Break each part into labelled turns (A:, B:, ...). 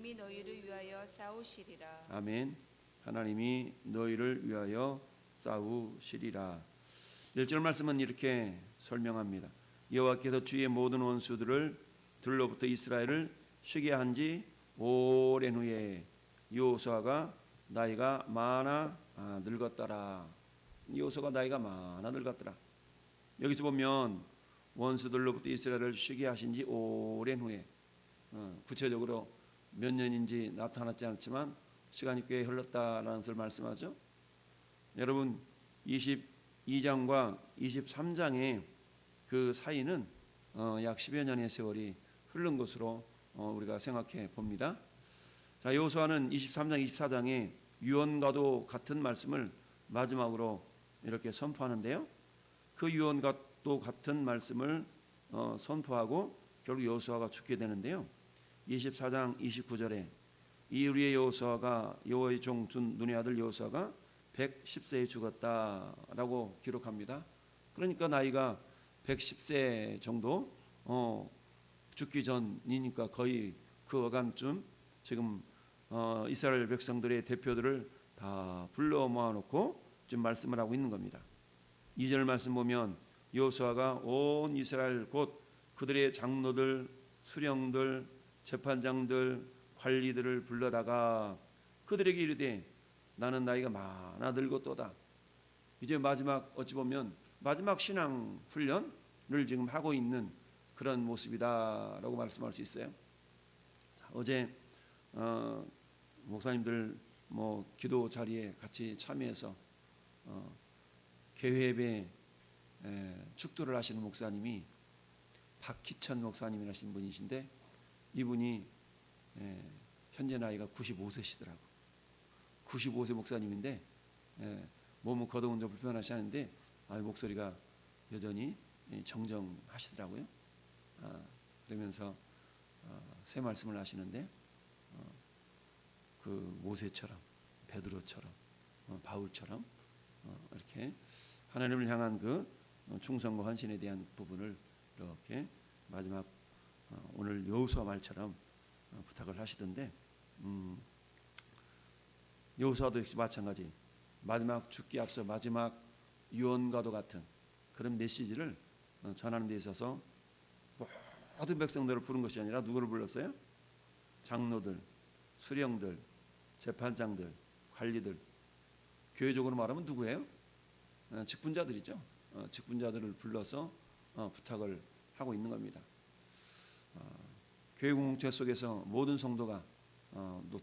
A: 하나님이 너희를 위하여 싸우시리라.
B: 아멘. 하나님이 너희를 위하여 싸우시리라. 1절 말씀은 이렇게 설명합니다. 여호와께서 주의 모든 원수들을 들로부터 이스라엘을 쉬게 한지 오랜 후에 여호수아가 나이가 많아 늙었더라. 여호수아가 나이가 많아 늙었더라. 여기서 보면 원수들로부터 이스라엘을 쉬게 하신 지 오랜 후에, 구체적으로 몇 년인지 나타났지 않지만 시간이 꽤 흘렀다라는 것을 말씀하죠. 여러분 22장과 23장의 그 사이는 약 10여 년의 세월이 흐른 것으로 우리가 생각해 봅니다. 자, 여호수아는 23장 24장에 유언과도 같은 말씀을 마지막으로 이렇게 선포하는데요. 그 유언과도 같은 말씀을 선포하고 결국 여호수아가 죽게 되는데요. 24장 29절에 이후에 여호수아가 여호와의 종 눈의 아들 여호수아가 110세에 죽었다라고 기록합니다. 그러니까 나이가 110세 정도 죽기 전이니까 거의 그 어간쯤 지금 이스라엘 백성들의 대표들을 다 불러 모아놓고 지금 말씀을 하고 있는 겁니다. 2절 말씀 보면 여호수아가 온 이스라엘 곧 그들의 장로들, 수령들, 재판장들, 관리들을 불러다가 그들에게 이르되 나는 나이가 많아 늙었도다. 이제 마지막 어찌 보면 마지막 신앙 훈련을 지금 하고 있는 그런 모습이다라고 말씀할 수 있어요. 자, 어제 목사님들 기도 자리에 같이 참여해서 개회배 축도를 하시는 목사님이 박희천 목사님이라신 분이신데 이분이 현재 나이가 95세시더라고. 95세 목사님인데 몸은 거동은 좀 불편하시는데 목소리가 여전히 정정하시더라고요. 그러면서 새 말씀을 하시는데 그 모세처럼 베드로처럼 바울처럼 이렇게 하나님을 향한 그 충성과 헌신에 대한 부분을 이렇게 마지막 오늘 여호수아 말처럼 부탁을 하시던데 여호수아도 역시 마찬가지 마지막 죽기 앞서 마지막 유언과도 같은 그런 메시지를 전하는 데 있어서 모든 백성들을 부른 것이 아니라 누구를 불렀어요? 장로들, 수령들, 재판장들, 관리들. 교회적으로 말하면 누구예요? 직분자들이죠. 직분자들을 불러서 부탁을 하고 있는 겁니다. 교회 공동체 속에서 모든 성도가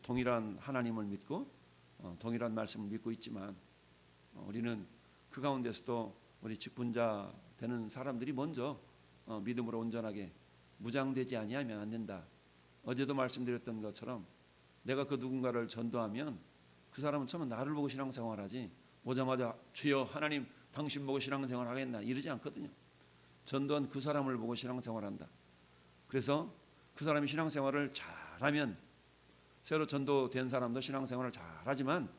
B: 동일한 하나님을 믿고 동일한 말씀을 믿고 있지만 우리는 그 가운데서도 우리 직분자 되는 사람들이 먼저 믿음으로 온전하게 무장되지 아니하면 안 된다. 어제도 말씀드렸던 것처럼 내가 그 누군가를 전도하면 그 사람은 처음에 나를 보고 신앙생활하지 오자마자 주여 하나님 당신 보고 신앙생활 하겠나 이러지 않거든요. 전도한 그 사람을 보고 신앙생활한다. 그래서 그 사람이 신앙생활을 잘하면 새로 전도된 사람도 신앙생활을 잘하지만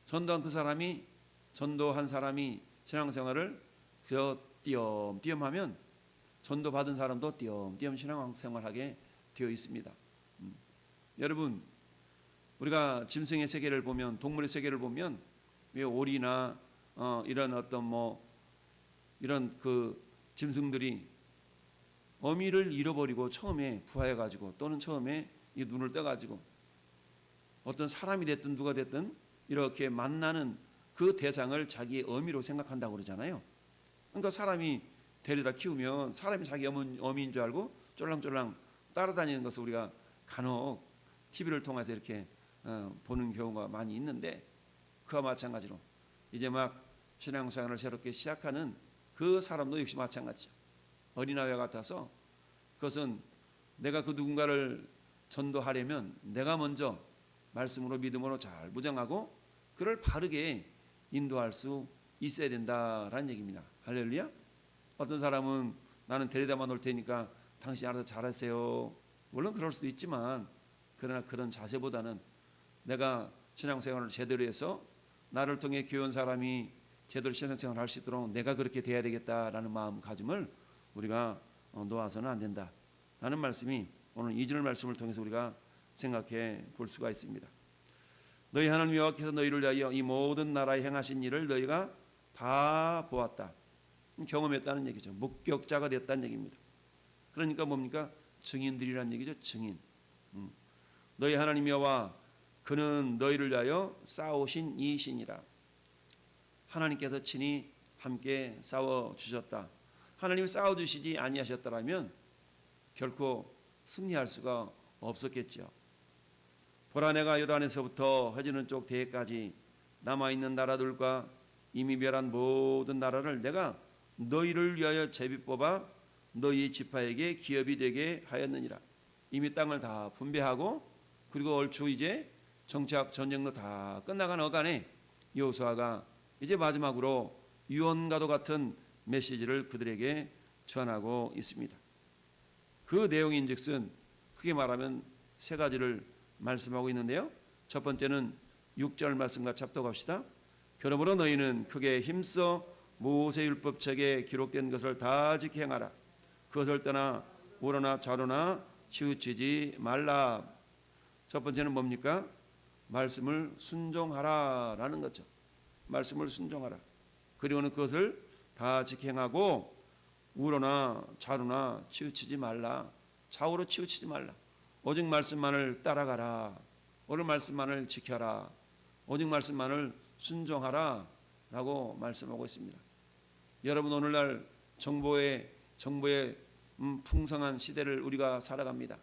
B: 전도한 사람이 신앙생활을 띄엄띄엄 하면 전도받은 사람도 띄엄띄엄 신앙생활하게 되어 있습니다. 여러분 우리가 짐승의 세계를 보면 동물의 세계를 보면 왜 오리나 이런 어떤 이런 그 짐승들이 어미를 잃어버리고 처음에 부화해가지고 또는 처음에 이 눈을 떠가지고 어떤 사람이 됐든 누가 됐든 이렇게 만나는 그 대상을 자기의 어미로 생각한다고 그러잖아요. 그러니까 사람이 데려다 키우면 사람이 자기 어미인 줄 알고 쫄랑쫄랑 따라다니는 것을 우리가 간혹 TV를 통해서 이렇게 보는 경우가 많이 있는데 그와 마찬가지로 이제 막 신앙생활을 새롭게 시작하는 그 사람도 역시 마찬가지죠. 어린아이와 같아서 그것은 내가 그 누군가를 전도하려면 내가 먼저 말씀으로 믿음으로 잘 무장하고 그를 바르게 인도할 수 있어야 된다라는 얘기입니다. 할렐루야. 어떤 사람은 나는 데려다만 올 테니까 당신이 알아서 잘하세요. 물론 그럴 수도 있지만 그러나 그런 자세보다는 내가 신앙생활을 제대로 해서 나를 통해 교회 온 사람이 제대로 신앙생활을 할 수 있도록 내가 그렇게 돼야 되겠다라는 마음가짐을 우리가 놓아서는 안 된다 라는 말씀이 오늘 2절 말씀을 통해서 우리가 생각해 볼 수가 있습니다. 너희 하나님 여호와께서 너희를 위하여 이 모든 나라에 행하신 일을 너희가 다 보았다. 경험했다는 얘기죠. 목격자가 됐다는 얘기입니다. 그러니까 뭡니까? 증인들이란 얘기죠. 증인. 너희 하나님 여호와 그는 너희를 위하여 싸우신 이신이라. 하나님께서 친히 함께 싸워주셨다. 하나님이 싸워주시지 아니하셨더라면 결코 승리할 수가 없었겠죠. 보라 내가 요단에서부터 허지는 쪽 대해까지 남아있는 나라들과 이미 멸한 모든 나라를 내가 너희를 위하여 제비 뽑아 너희 지파에게 기업이 되게 하였느니라. 이미 땅을 다 분배하고 그리고 얼추 이제 정착 전쟁도 다 끝나간 어간에 여호수아가 이제 마지막으로 유언과도 같은 메시지를 그들에게 전하고 있습니다. 그 내용인즉슨 크게 말하면 세 가지를 말씀하고 있는데요. 첫 번째는 6절 말씀과 잡독합시다. 그러므로 너희는 크게 힘써 모세율법책에 기록된 것을 다 지켜 행하라. 그것을 떠나 우러나 좌로나 치우치지 말라. 첫 번째는 뭡니까? 말씀을 순종하라라는 거죠. 말씀을 순종하라. 그리고는 그것을 다 지켜 행하고 우러나 좌로나 치우치지 말라. 좌우로 치우치지 말라. 오직 말씀만을 따라가라. 오늘 말씀만을 지켜라. 오직 말씀만을 순종하라 라고 말씀하고 있습니다. 여러분 오늘날 정보의 풍성한 시대를 우리가 살아갑니다.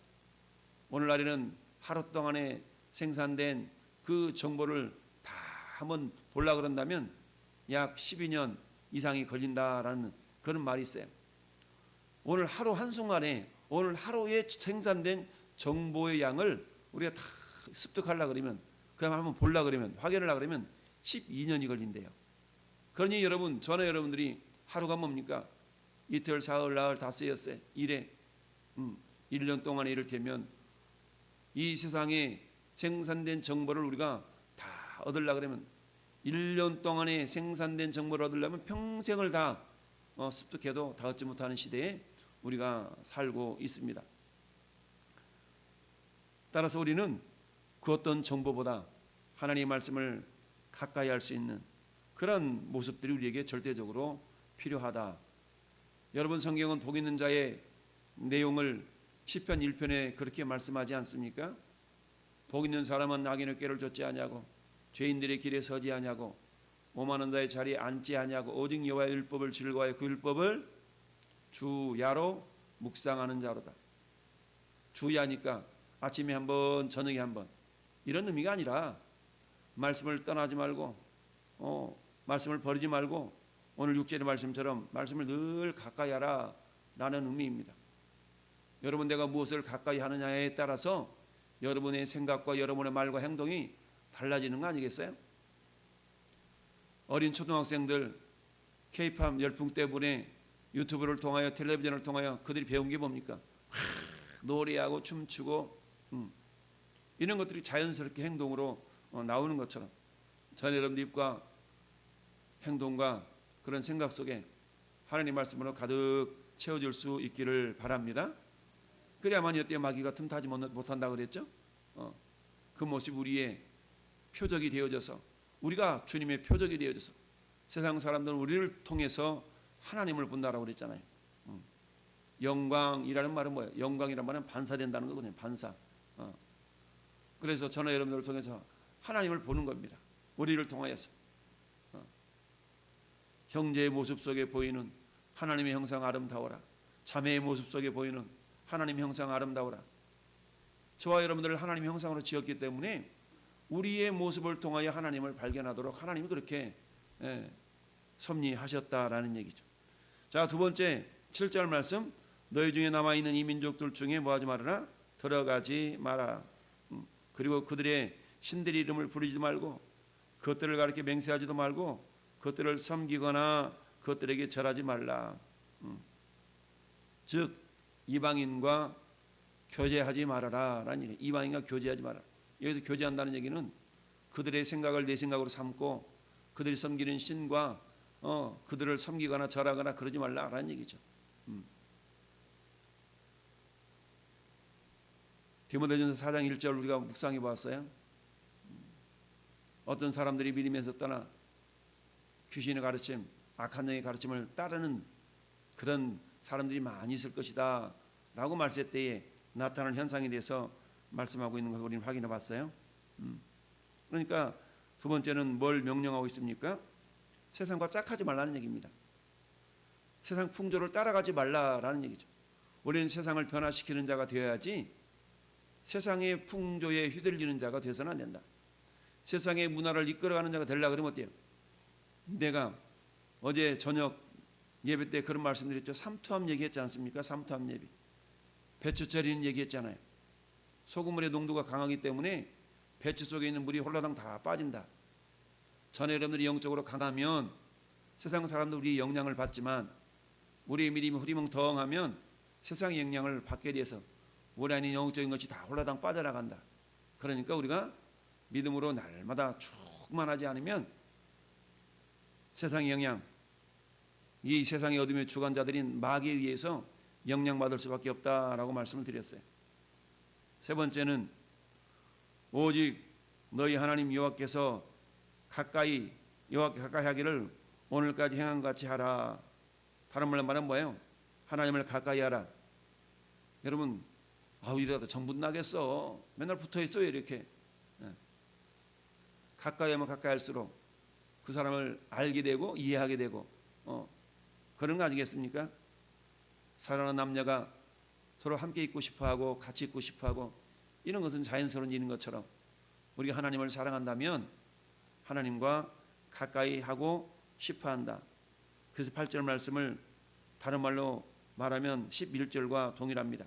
B: 오늘날에는 하루 동안에 생산된 그 정보를 다 한번 보려고 그런다면 약 12년 이상이 걸린다라는 그런 말이 있어요. 오늘 하루 한순간에 오늘 하루에 생산된 정보의 양을 우리가 다 습득하려고 그러면 그다음에 한번 보려고 그러면 확인을 하려고 그러면 12년이 걸린대요. 그러니 여러분 저는 여러분들이 하루가 뭡니까? 이틀, 사흘, 나흘, 닷새였어요. 일에 1년 동안에 이를테면 이 세상에 생산된 정보를 우리가 다 얻으려고 그러면 1년 동안에 생산된 정보를 얻으려면 평생을 다 습득해도 다 얻지 못하는 시대에 우리가 살고 있습니다. 따라서 우리는 그 어떤 정보보다 하나님의 말씀을 가까이 할 수 있는 그런 모습들이 우리에게 절대적으로 필요하다. 여러분 성경은 복 있는 자의 내용을 시편 1편에 그렇게 말씀하지 않습니까? 복 있는 사람은 악인의 꾀를 좇지 아니하고 죄인들의 길에 서지 아니하고 오만한 자의 자리에 앉지 아니하고 오직 여호와의 율법을 즐거워하여 그 율법을 주야로 묵상하는 자로다. 주야니까 아침에 한번 저녁에 한번 이런 의미가 아니라 말씀을 떠나지 말고 말씀을 버리지 말고 오늘 6절의 말씀처럼 말씀을 늘 가까이 하라 라는 의미입니다. 여러분 내가 무엇을 가까이 하느냐에 따라서 여러분의 생각과 여러분의 말과 행동이 달라지는 거 아니겠어요? 어린 초등학생들 K-팝 열풍 때문에 유튜브를 통하여 텔레비전을 통하여 그들이 배운 게 뭡니까? 노래하고 춤추고 이런 것들이 자연스럽게 행동으로 나오는 것처럼 전 여러분들 입과 행동과 그런 생각 속에 하나님 말씀으로 가득 채워질 수 있기를 바랍니다. 그래야만 여태 마귀가 틈타지 못한다고 그랬죠. 그 모습 우리의 표적이 되어져서 우리가 주님의 표적이 되어져서 세상 사람들은 우리를 통해서 하나님을 본다라고 그랬잖아요. 영광이라는 말은 뭐예요? 영광이라는 말은 반사된다는 거거든요. 반사. 그래서 저는 여러분들을 통해서 하나님을 보는 겁니다. 우리를 통하여서 형제의 모습 속에 보이는 하나님의 형상 아름다워라. 자매의 모습 속에 보이는 하나님의 형상 아름다워라. 저와 여러분들을 하나님의 형상으로 지었기 때문에 우리의 모습을 통하여 하나님을 발견하도록 하나님이 그렇게 섭리하셨다라는 얘기죠. 자, 두 번째 7절 말씀. 너희 중에 남아있는 이 민족들 중에 뭐하지 말아라? 들어가지 마라. 그리고 그들의 신들의 이름을 부르지도 말고 그것들을 가리켜 맹세하지도 말고 그것들을 섬기거나 그것들에게 절하지 말라. 즉 이방인과 교제하지 말아라 라는 얘기. 이방인과 교제하지 말아라. 여기서 교제한다는 얘기는 그들의 생각을 내 생각으로 삼고 그들이 섬기는 신과 그들을 섬기거나 절하거나 그러지 말라라는 얘기죠. 디모데전서 4장 1절 우리가 묵상해 보았어요. 어떤 사람들이 믿으면서 떠나 귀신의 가르침, 악한 영의 가르침을 따르는 그런 사람들이 많이 있을 것이다 라고 말세 때에 나타나는 현상에 대해서 말씀하고 있는 것을 우리는 확인해 봤어요. 그러니까 두 번째는 뭘 명령하고 있습니까? 세상과 짝하지 말라는 얘기입니다. 세상 풍조를 따라가지 말라라는 얘기죠. 우리는 세상을 변화시키는 자가 되어야지 세상의 풍조에 휘둘리는 자가 되어서는 안 된다. 세상의 문화를 이끌어가는 자가 되려고 그러면 어때요? 내가 어제 저녁 예배 때 그런 말씀드렸죠. 삼투함 얘기했지 않습니까? 삼투함 예배. 배추 절이는 얘기했잖아요. 소금물의 농도가 강하기 때문에 배추 속에 있는 물이 홀라당 다 빠진다. 전에 여러분들이 영적으로 강하면 세상 사람도 우리의 영향을 받지만 우리의 믿음이 흐리멍텅하면 세상의 영향을 받게 돼서 우리 안에 영적인 것이 다 홀라당 빠져나간다. 그러니까 우리가 믿음으로 날마다 충만하지 않으면 세상의 영향, 이 세상의 어둠의 주관자들인 마귀에 의해서 영향받을 수밖에 없다라고 말씀을 드렸어요. 세 번째는 오직 너희 하나님 여호와께서 여호와께 가까이 하기를 오늘까지 행한 것 같이 하라. 다른 말로 말하면 뭐예요? 하나님을 가까이 하라. 여러분 이러다 전부 나겠어. 맨날 붙어있어요 이렇게. 가까이 하면 가까이 할수록 그 사람을 알게 되고 이해하게 되고 그런 거 아니겠습니까? 사랑하는 남녀가 서로 함께 있고 싶어하고 같이 있고 싶어하고 이런 것은 자연스러운 일인 것처럼 우리가 하나님을 사랑한다면 하나님과 가까이 하고 싶어한다. 그래서 8절 말씀을 다른 말로 말하면 11절과 동일합니다.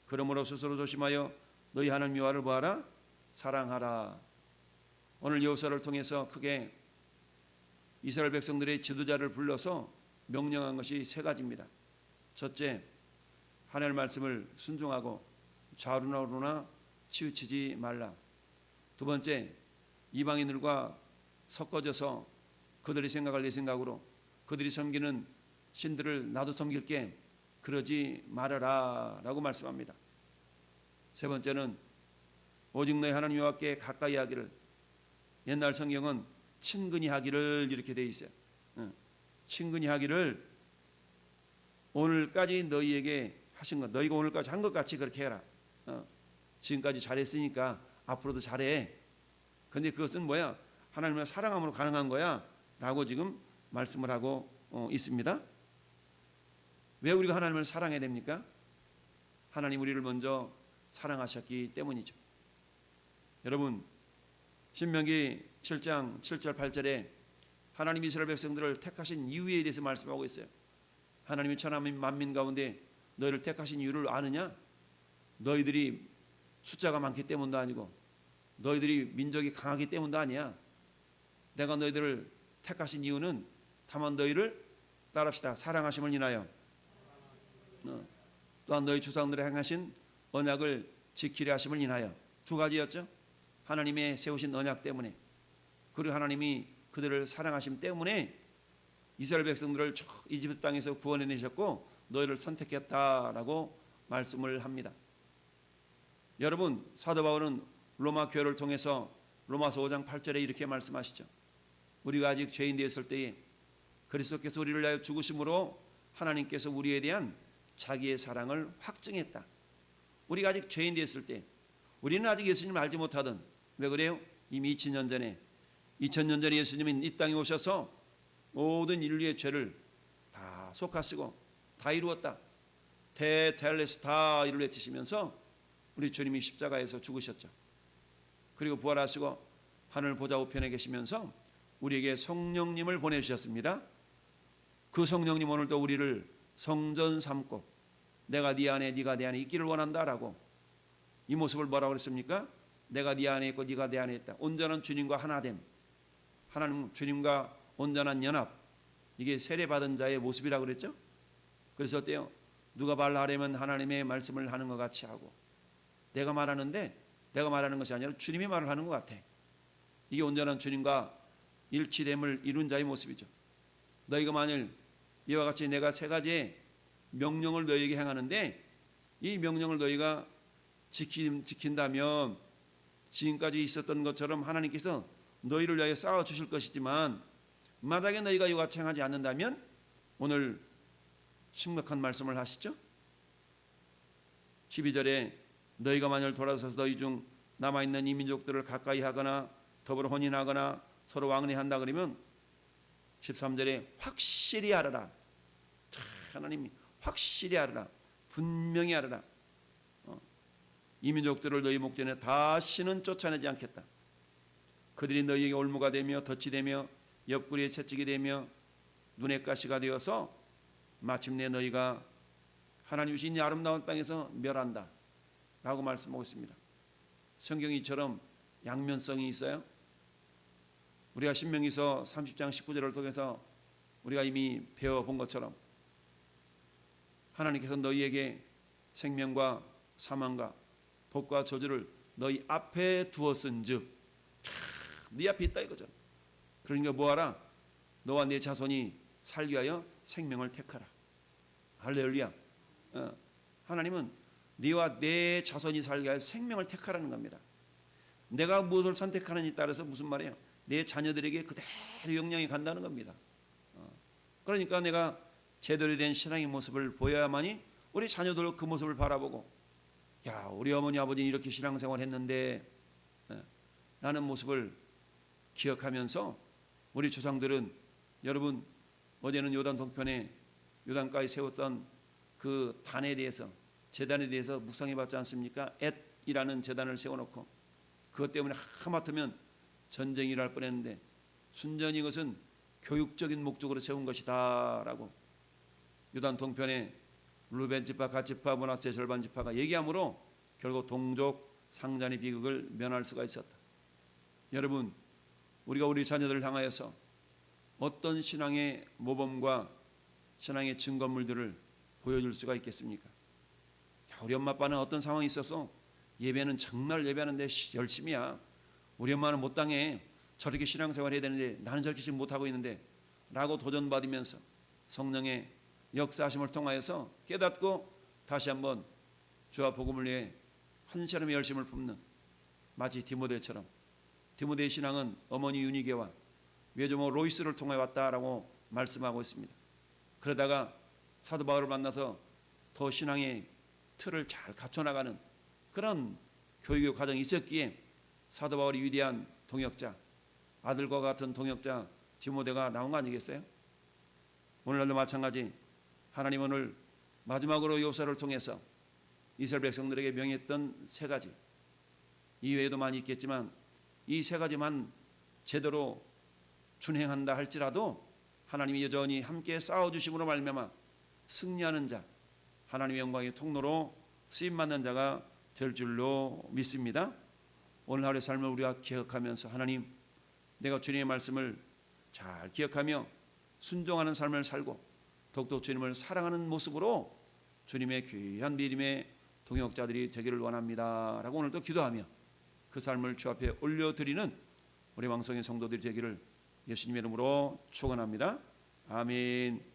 B: 그러므로 스스로 조심하여 너희 하나님 여호와를 보아라, 사랑하라. 오늘 여호수아를 통해서 크게 이스라엘 백성들의 지도자를 불러서 명령한 것이 세 가지입니다. 첫째, 하나님의 말씀을 순종하고 좌우나 우로나 치우치지 말라. 두 번째, 이방인들과 섞어져서 그들의 생각을 내 생각으로 그들이 섬기는 신들을 나도 섬길게 그러지 말아라 라고 말씀합니다. 세 번째는 오직 너희 하나님 여호와께 가까이 하기를, 옛날 성경은 친근히 하기를 이렇게 돼 있어요. 친근히 하기를 오늘까지 너희에게 하신 것, 너희가 오늘까지 한 것 같이 그렇게 해라. 지금까지 잘했으니까 앞으로도 잘해. 근데 그것은 뭐야? 하나님을 사랑함으로 가능한 거야 라고 지금 말씀을 하고 있습니다. 왜 우리가 하나님을 사랑해야 됩니까? 하나님 우리를 먼저 사랑하셨기 때문이죠. 여러분 신명기 7장 7절 8절에 하나님 이스라엘 백성들을 택하신 이유에 대해서 말씀하고 있어요. 하나님이 천하민 만민 가운데 너희를 택하신 이유를 아느냐? 너희들이 숫자가 많기 때문도 아니고 너희들이 민족이 강하기 때문도 아니야. 내가 너희들을 택하신 이유는 다만 너희를 따릅시다. 사랑하심을 인하여 또한 너희 조상들이 행하신 언약을 지키려 하심을 인하여. 두 가지였죠. 하나님의 세우신 언약 때문에, 그리고 하나님이 그들을 사랑하심 때문에 이스라엘 백성들을 이집트 땅에서 구원해내셨고 너희를 선택했다라고 말씀을 합니다. 여러분 사도 바울은 로마 교회를 통해서 로마서 5장 8절에 이렇게 말씀하시죠. 우리가 아직 죄인 되었을 때에 그리스도께서 우리를 위하여 죽으심으로 하나님께서 우리에 대한 자기의 사랑을 확증했다. 우리가 아직 죄인 되었을 때, 우리는 아직 예수님을 알지 못하던, 왜 그래요? 이미 2000년 전에 예수님이 이 땅에 오셔서 모든 인류의 죄를 다 속하시고 다 이루었다. 테텔레스 다 이를 외치시면서 우리 주님이 십자가에서 죽으셨죠. 그리고 부활하시고 하늘 보좌 우편에 계시면서 우리에게 성령님을 보내주셨습니다. 그 성령님 오늘도 우리를 성전 삼고 내가 네 안에 네가 내 안에 있기를 원한다라고. 이 모습을 뭐라고 그랬습니까? 내가 네 안에 있고 네가 내 안에 있다. 온전한 주님과 하나됨, 하나님 주님과 온전한 연합, 이게 세례받은 자의 모습이라고 그랬죠. 그래서 어때요? 누가 말하려면 하나님의 말씀을 하는 것 같이 하고, 내가 말하는데 내가 말하는 것이 아니라 주님이 말을 하는 것 같아. 이게 온전한 주님과 일치됨을 이룬 자의 모습이죠. 너희가 만일 이와 같이 내가 세 가지의 명령을 너희에게 행하는데 이 명령을 너희가 지킨다면 지금까지 있었던 것처럼 하나님께서 너희를 위하여 싸워 주실 것이지만 만약에 너희가 이같이 행하지 않는다면 오늘 심각한 말씀을 하시죠. 12절에 너희가 만일 돌아서서 너희 중 남아있는 이 민족들을 가까이 하거나 더불어 혼인하거나 서로 왕래한다 그러면 13절에 확실히 알아라. 하나님이 확실히 알아라. 분명히 알아라. 이 민족들을 너희 목전에 다시는 쫓아내지 않겠다. 그들이 너희에게 올무가 되며 덫이 되며 옆구리에 채찍이 되며 눈에 가시가 되어서 마침내 너희가 하나님 주신 이 아름다운 땅에서 멸한다 라고 말씀하고 있습니다. 성경이 이처럼 양면성이 있어요. 우리가 신명기서 30장 19절을 통해서 우리가 이미 배워본 것처럼 하나님께서 너희에게 생명과 사망과 복과 저주를 너희 앞에 두었은즉 네 앞에 있다 이거죠. 그러니까 뭐하라? 너와 네 자손이 살기 위하여 생명을 택하라. 할렐루야. 하나님은 네와 내 자손이 살기 위하여 생명을 택하라는 겁니다. 내가 무엇을 선택하느냐에 따라서 무슨 말이에요? 내 자녀들에게 그대로 영향이 간다는 겁니다. 그러니까 내가 제대로 된 신앙의 모습을 보여야만이 우리 자녀들 그 모습을 바라보고 야 우리 어머니 아버지는 이렇게 신앙생활 했는데 라는 모습을 기억하면서 우리 조상들은 여러분 어제는 요단 동편에 요단가에 세웠던 그 단에 대해서 제단에 대해서 묵상해 봤지 않습니까? 엣이라는 제단을 세워놓고 그것 때문에 하마터면 전쟁이 일어날 뻔했는데 순전히 이것은 교육적인 목적으로 세운 것이다 라고 요단 동편에 루벤 지파, 갓 지파, 므낫세 절반 지파가 얘기함으로 결국 동족 상잔의 비극을 면할 수가 있었다. 여러분 우리가 우리 자녀들을 향하여서 어떤 신앙의 모범과 신앙의 증거물들을 보여줄 수가 있겠습니까? 야, 우리 엄마 아빠는 어떤 상황이 있어서 예배는 정말 예배하는데 열심이야. 우리 엄마는 못 당해. 저렇게 신앙생활 해야 되는데 나는 저렇게 지금 못하고 있는데 라고 도전받으면서 성령의 역사하심을 통하여서 깨닫고 다시 한번 주와 복음을 위해 한시름의 열심을 품는 마치 디모데처럼 디모데의 신앙은 어머니 유니게와 외조모 로이스를 통해 왔다라고 말씀하고 있습니다. 그러다가 사도 바울을 만나서 더 신앙의 틀을 잘 갖춰나가는 그런 교육의 과정이 있었기에 사도 바울이 위대한 동역자, 아들과 같은 동역자 디모데가 나온 거 아니겠어요? 오늘날도 마찬가지 하나님 오늘 마지막으로 요사를 통해서 이스라엘 백성들에게 명했던 세 가지 이외에도 많이 있겠지만 이 세 가지만 제대로 준행한다 할지라도 하나님이 여전히 함께 싸워주심으로 말미암아 승리하는 자 하나님의 영광의 통로로 쓰임받는 자가 될 줄로 믿습니다. 오늘 하루의 삶을 우리가 기억하면서 하나님 내가 주님의 말씀을 잘 기억하며 순종하는 삶을 살고 더욱더 주님을 사랑하는 모습으로 주님의 귀한 믿음의 동역자들이 되기를 원합니다 라고 오늘도 기도하며 그 삶을 주 앞에 올려드리는 우리 왕성의 성도들이 되기를 예수님의 이름으로 축원합니다. 아멘.